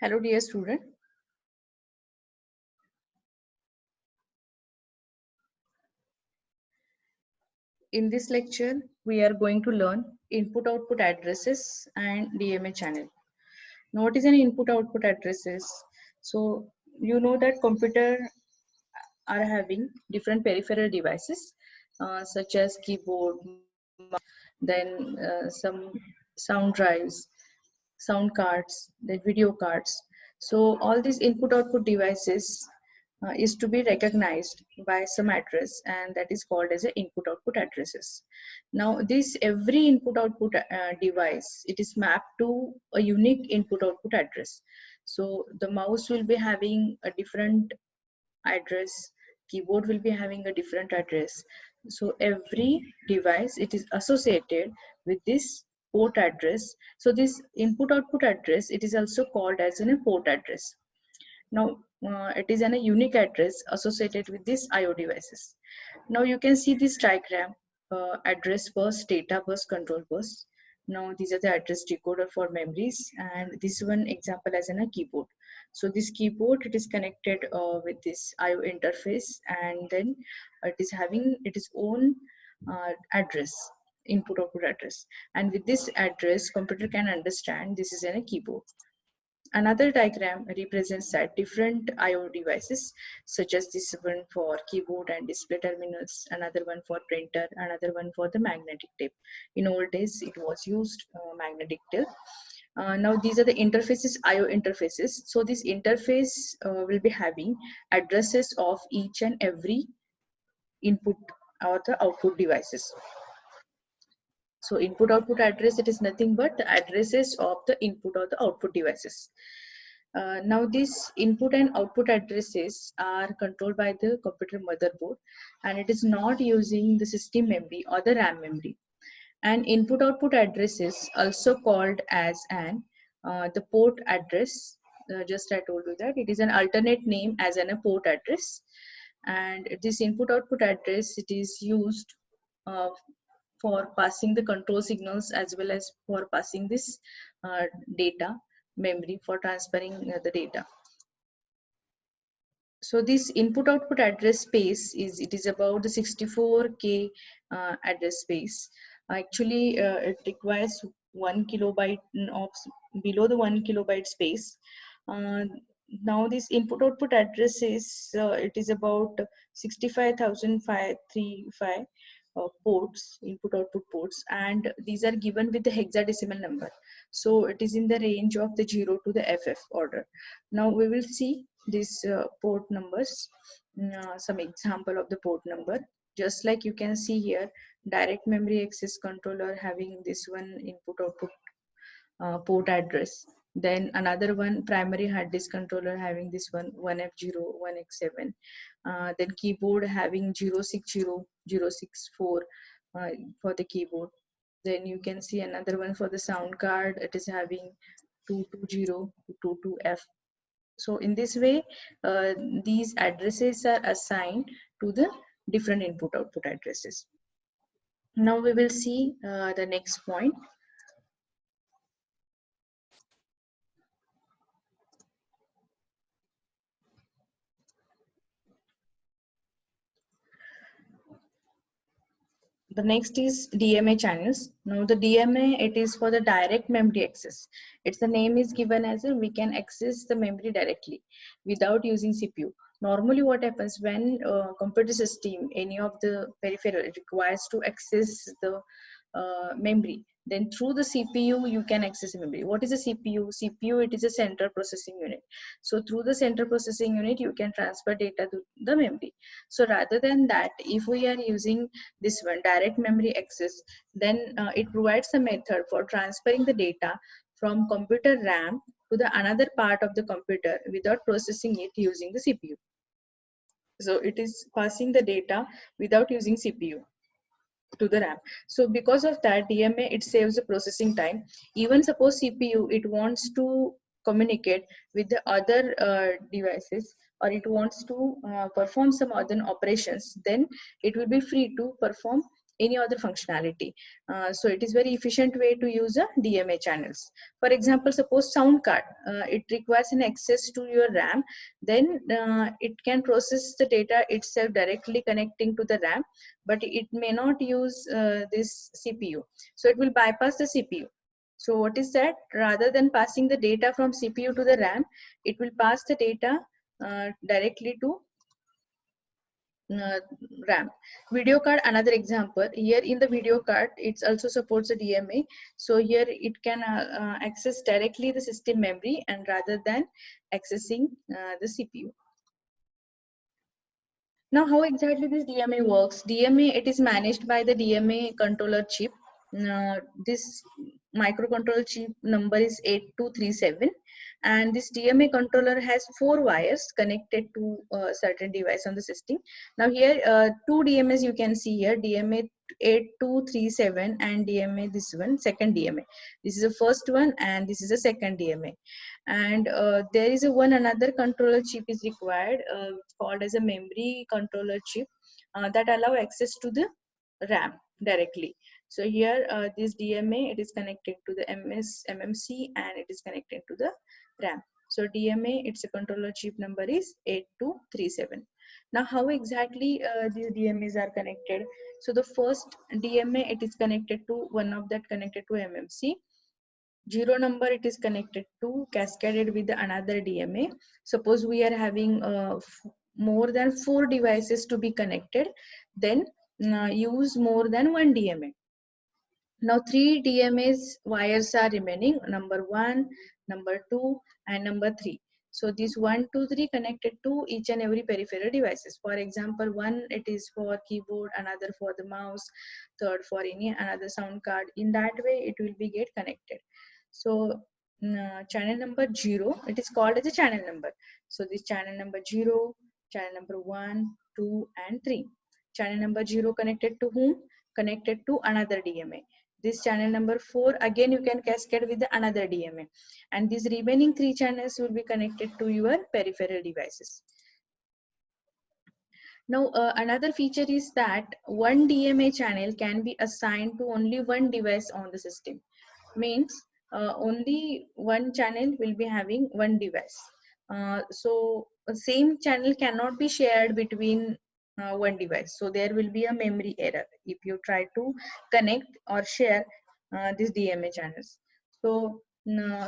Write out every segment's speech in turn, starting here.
Hello, dear student. In this lecture, we are going to learn input-output addresses and DMA channel. Now, what is an input-output addresses? So, you know that computer are having different peripheral devices such as keyboard, then some sound drives, sound cards, then video cards. So all these input output devices is to be recognized by some address, and that is called as a input output addresses. Now this every input output device, it is mapped to a unique input output address. So the mouse will be having a different address, keyboard will be having a different address. So every device, it is associated with this port address. So this input output address, it is also called as a port address. Now it is a unique address associated with these IO devices. Now you can see this diagram, address bus, data bus, control bus. Now these are the address decoder for memories, and this one example as in a keyboard. So this keyboard, it is connected with this IO interface, and then it is having its own address, input output address, and with this address computer can understand this is in a keyboard. Another diagram represents that different IO devices, such as this one for keyboard and display terminals, another one for printer, another one for the magnetic tape. In old days, it was used magnetic tape. Now these are the interfaces, IO interfaces. So this interface will be having addresses of each and every input or the output devices. So input output address, it is nothing but the addresses of the input or the output devices. Now these input and output addresses are controlled by the computer motherboard, and it is not using the system memory or the RAM memory. And input output addresses also called as the port address. Just I told you that it is an alternate name as a port address. And this input output address, it is used uh, for passing the control signals as well as for passing this data memory for transferring the data. So this input output address space is, it is about the 64K address space. Actually it requires 1 kilobyte of below the 1 kilobyte space. uh, Now this input output address is, it is about 65,535 ports, input output ports, and these are given with the hexadecimal number. So it is in the range of the 0 to the FF order. Now we will see these port numbers, some example of the port number. Just like you can see here, direct memory access controller having this one input output port address. Then another one, primary hard disk controller having this one 1F0 1X7. Then keyboard having 060 064 for the keyboard. Then you can see another one for the sound card, it is having 220 to 22F. So in this way, these addresses are assigned to the different input output addresses. Now we will see the next point. The next is DMA channels. Now the DMA, it is for the direct memory access. It's the name is given as a, we can access the memory directly without using CPU. Normally what happens when computer system, any of the peripheral requires to access the memory, then through the CPU you can access memory. What is a CPU? CPU, it is a central processing unit. So through the central processing unit you can transfer data to the memory. So rather than that, if we are using this one direct memory access, then it provides a method for transferring the data from computer RAM to the another part of the computer without processing it using the CPU. So it is passing the data without using CPU to the RAM. So because of that, DMA, it saves the processing time. Even suppose CPU, it wants to communicate with the other devices, or it wants to perform some other operations, then it will be free to perform any other functionality. So it is very efficient way to use a DMA channels. For example, suppose sound card, it requires an access to your RAM, then it can process the data itself directly connecting to the RAM, but it may not use this CPU. So it will bypass the CPU. So what is that? Rather than passing the data from CPU to the RAM, it will pass the data directly to uh, RAM. Video card, another example. Here in the video card, it also supports a DMA. So here it can access directly the system memory and rather than accessing the CPU. Now, how exactly this DMA works? DMA, it is managed by the DMA controller chip. This microcontroller chip number is 8237, and this DMA controller has 4 wires connected to a certain device on the system. Now here, two DMAs you can see here, DMA 8237 and DMA this one, second DMA. This is the first one and this is the second DMA. And there is a one another controller chip is required, called as a memory controller chip, that allow access to the RAM directly. So here this DMA, it is connected to the MMC and it is connected to the RAM. So DMA, its a controller chip number is 8237. Now how exactly these DMAs are connected? So the first DMA, it is connected to one of that connected to MMC. 0 number, it is connected to cascaded with another DMA. Suppose we are having more than 4 devices to be connected, then use more than one DMA. Now 3 DMAs wires are remaining, number 1, number 2 and number 3. So these 1, 2, 3 connected to each and every peripheral devices. For example, one it is for keyboard, another for the mouse, third for any another sound card. In that way it will be get connected. So channel number 0, it is called as a channel number. So this channel number 0, channel number 1, 2 and 3. Channel number 0 connected to whom? Connected to another DMA. This channel number 4, again you can cascade with another DMA. And these remaining 3 channels will be connected to your peripheral devices. Now another feature is that one DMA channel can be assigned to only one device on the system. Means only one channel will be having one device. So same channel cannot be shared between one device. So there will be a memory error if you try to connect or share these DMA channels. So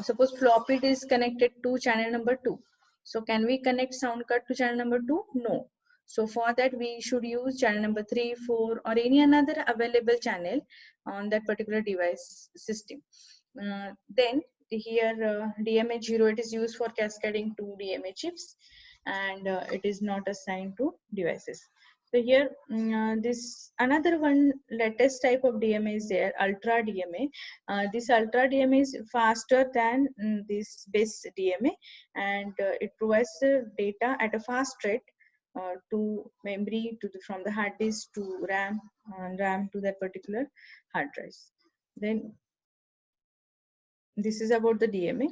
suppose floppy is connected to channel number 2. So can we connect sound card to channel number 2? No. So for that we should use channel number 3, 4 or any another available channel on that particular device system. Then here DMA 0, it is used for cascading to DMA chips and it is not assigned to devices. So here this another one latest type of DMA is there, Ultra DMA. This Ultra DMA is faster than this base DMA and it provides data at a fast rate to memory to from the hard disk to RAM and RAM to that particular hard drives. Then this is about the DMA.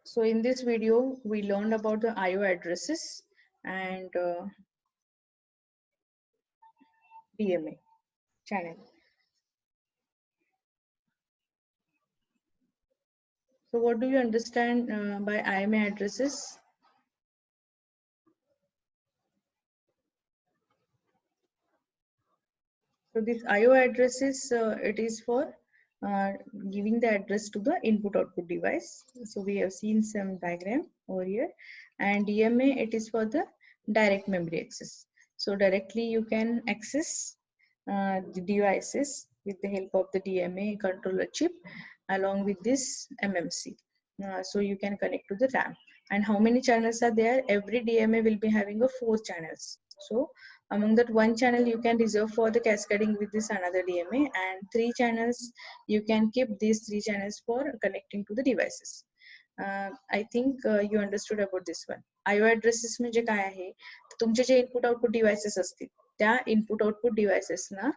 So in this video, we learned about the IO addresses and DMA channel. So what do you understand by IMA addresses? So this IO addresses, it is for giving the address to the input output device. So we have seen some diagram over here, and DMA, it is for the direct memory access. So directly you can access the devices with the help of the DMA controller chip along with this MMC. So you can connect to the RAM. And how many channels are there? Every DMA will be having a 4 channels. So among that, one channel you can reserve for the cascading with this another DMA, and 3 channels you can keep these 3 channels for connecting to the devices. I think you understood about this one. IO addresses म्हणजे काय आहे? तुमचे जे input output devices असतील त्या input output डिव्हाइसेसना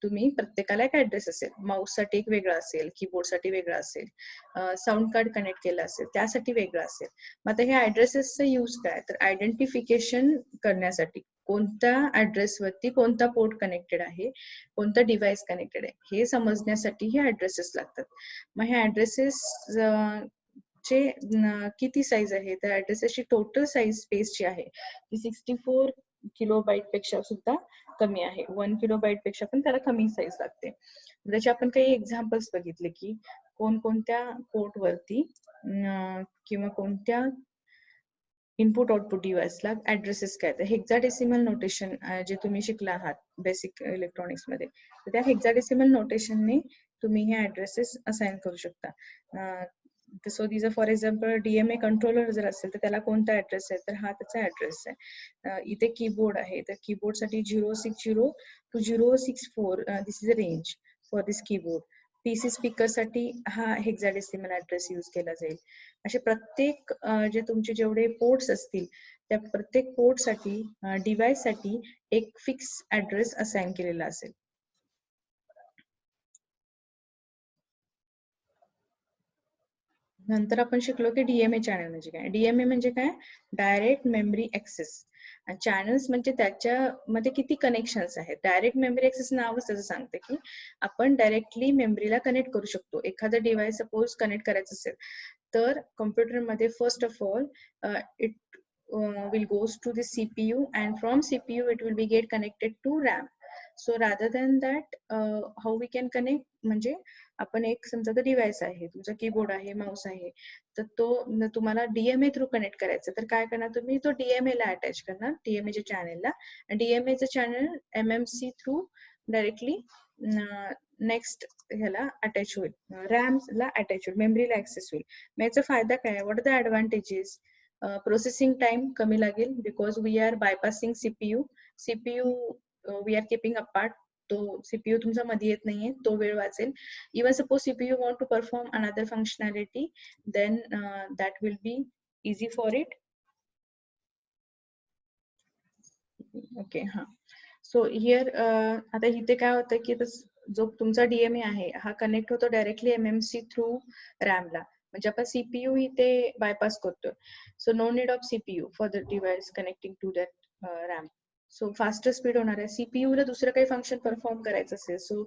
तुम्ही प्रत्येकाला एक address असेल, माऊससाठी एक वेगळा असेल, कीबोर्डसाठी वेगळा असेल, साऊंड कार्ड कनेक्ट केलं असेल त्यासाठी वेगळं असेल. मग आता हे ऍड्रेसेसचा यूज काय, तर आयडेंटिफिकेशन करण्यासाठी कोणत्या ऍड्रेसवरती कोणता पोर्ट कनेक्टेड आहे, कोणता डिव्हाइस कनेक्टेड आहे हे समजण्यासाठी हे ऍड्रेसेस लागतात. मग हे ऍड्रेसेस चे किती साईज आहे, तर ऍड्रेसेसची टोटल साईज स्पेसची आहे ती 64 किलोबाईट पेक्षा सुद्धा कमी आहे. 1 किलोबाईट पेक्षा पण त्याला कमी साईज लागते. त्याचे आपण काही एक्झाम्पल्स बघितले की कोणकोणत्या पोर्ट वरती किंवा कोणत्या इनपुट आउटपुट डिव्हाइसला ऍड्रेसेस काय. तर हेक्साडेसिमल नोटेशन जे तुम्ही शिकला आहात बेसिक इलेक्ट्रॉनिक्स मध्ये, तर त्या हेक्साडेसिमल नोटेशनने तुम्ही हे ऍड्रेसेस असाइन करू शकता. So this for example DMA controller जर असेल तर त्याला कोणता ऍड्रेस आहे, तर हा त्याचा ऍड्रेस आहे. इथे कीबोर्ड आहे, तर कीबोर्डसाठी 060 to 064 this is a range for this keyboard. PC speaker साठी हा हेक्साडेसिमल ऍड्रेस यूज केला जाईल. असे प्रत्येक जे तुमचे जेवढे पोर्ट्स असतील त्या प्रत्येक पोर्ट साठी डिव्हाइस साठी एक फिक्स ऍड्रेस असाइन केलेला असेल. नंतर आपण शिकलो की डीएमए चॅनल म्हणजे काय. डीएमए म्हणजे काय, डायरेक्ट मेमरी ऍक्सेस. चॅनल्स म्हणजे त्याच्यामध्ये किती कनेक्शन्स आहेत. डायरेक्ट मेमरी ऍक्सेस नावच त्याचं सांगते की आपण डायरेक्टली मेमरीला कनेक्ट करू शकतो. एखादं डिव्हाइस सपोज कनेक्ट करायचं असेल तर कॉम्प्युटरमध्ये first of all it will goes to the CPU and from CPU it will be get connected to RAM. So rather than that how we can connect, म्हणजे आपण एक समजा तर डिव्हाइस आहे, तुमचा कीबोर्ड आहे, माऊस आहे, तर तो तुम्हाला डीएमए थ्रू कनेक्ट करायचं, तर काय करणार तुम्ही, तो डीएमए ला अटॅच करणार, डीएमए च्या चॅनलला. डीएमए चं channel MMC through directly next ह्याला अटॅच होईल, रॅम ला अटॅच होईल, मेमरीला ऍक्सेस होईल. मग याचा फायदा काय, what are the advantages. Processing time कमी लागेल because we are bypassing CPU. CPU we are keeping apart, तो सीपीयू तुमचा मध्ये येत नाहीये, तो वेळ वाचेल. Even suppose CPU want to perform another functionality then that will be easy for it. Okay, हा. सो हिअर आता इथे काय होतं की जो तुमचा डीएमए आहे हा कनेक्ट होतो डायरेक्टली एमएमसी थ्रू रॅमला, म्हणजे आपण सीपीयू इथे बायपास करतो. So no need of CPU for the device connecting to that RAM. So faster speed होणार आहे. सीपीयू ला दुसरं काही फंक्शन परफॉर्म करायचं असेल, so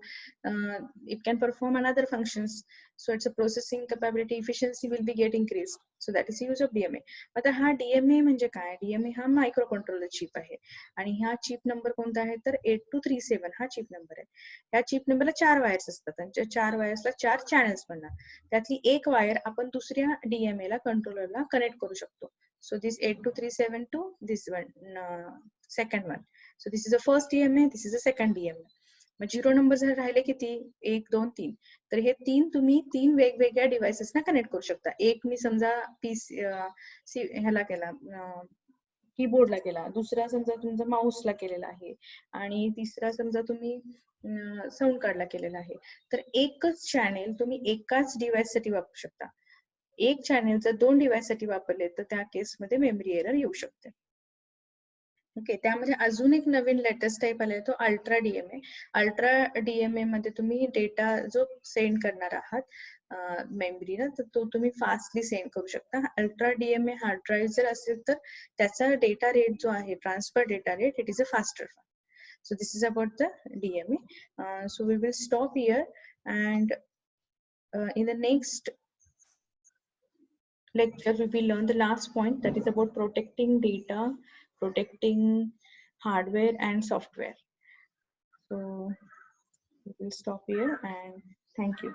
it can perform another functions, so its processing capability efficiency will be get increased, so that is use of DMA. आता हा DMA म्हणजे काय, डीएमए हा मायक्रो कंट्रोलर चिप आहे आणि ह्या चिप नंबर कोणता आहे, तर 8237 हा चिप नंबर आहे. ह्या चिप नंबरला 4 वायर्स असतात आणि 4 वायर्सला 4 चॅनल्स बनणार. त्यातली एक वायर आपण दुसऱ्या डीएमए ला कंट्रोलरला कनेक्ट करू शकतो. So this 8237 to this one, second one. So this is the first DMA, this is the second DMA. Mug 0 number जर राहिले किती, 1 2 3, तर हे 3 तुम्ही 3 वेगवेगळ्या डिव्हाइसेसना कनेक्ट करू शकता. एक मी समजा पीसी ह्याला केला, कीबोर्डला केला, दुसरा समजा तुमचा माऊसला केलेला आहे आणि तिसरा समजा तुम्ही साऊंड कार्डला केलेला आहे. तर एकच चॅनेल तुम्ही एकाच डिव्हाइस साठी वापरू शकता. एक चॅनेल जर 2 डिव्हाइस साठी वापरले तर त्या केसमध्ये मेमरी एरर येऊ शकते. ओके, त्यामध्ये अजून एक नवीन लेटेस्ट टाईप आलाय, तो अल्ट्रा डीएमए. अल्ट्रा डीएमए मध्ये तुम्ही डेटा जो सेंड करणार आहात मेमरीला, तर तो तुम्ही फास्टली सेंड करू शकता. अल्ट्रा डीएमए हार्ड ड्राईव्ह जर असेल तर त्याचा डेटा रेट जो आहे, transfer data rate, it is a faster. So this is about the DMA. So we will stop here, and in the next lecture we will learn the last point, that is about protecting data, protecting hardware and software. So we will stop here and thank you.